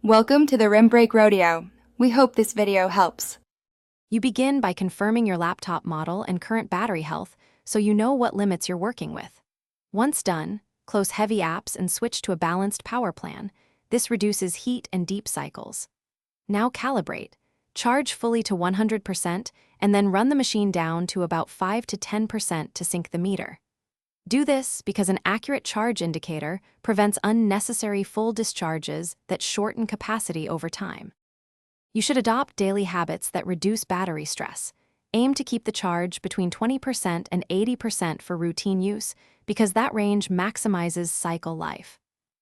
Welcome to the Rim Break Rodeo. We hope this video helps. You begin by confirming your laptop model and current battery health so you know what limits you're working with. Once done, close heavy apps and switch to a balanced power plan. This reduces heat and deep cycles. Now calibrate. Charge fully to 100% and then run the machine down to about 5 to 10% to sync the meter. Do this because an accurate charge indicator prevents unnecessary full discharges that shorten capacity over time. You should adopt daily habits that reduce battery stress. Aim to keep the charge between 20% and 80% for routine use because that range maximizes cycle life.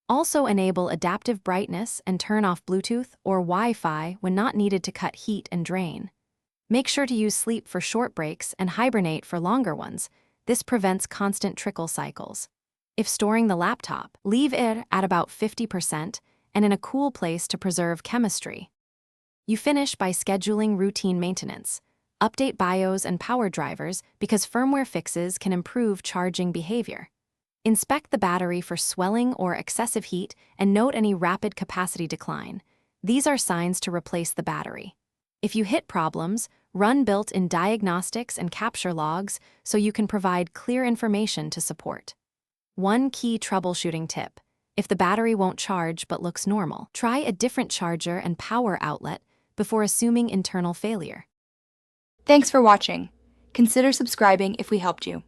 Also enable adaptive brightness and turn off Bluetooth or Wi-Fi when not needed to cut heat and drain. Make sure to use sleep for short breaks and hibernate for longer ones. This prevents constant trickle cycles. If storing the laptop, leave it at about 50% and in a cool place to preserve chemistry. You finish by scheduling routine maintenance. Update BIOS and power drivers because firmware fixes can improve charging behavior. Inspect the battery for swelling or excessive heat and note any rapid capacity decline. These are signs to replace the battery. If you hit problems, run built-in diagnostics and capture logs so you can provide clear information to support. One key troubleshooting tip: if the battery won't charge but looks normal, try a different charger and power outlet before assuming internal failure. Thanks for watching. Consider subscribing if we helped you.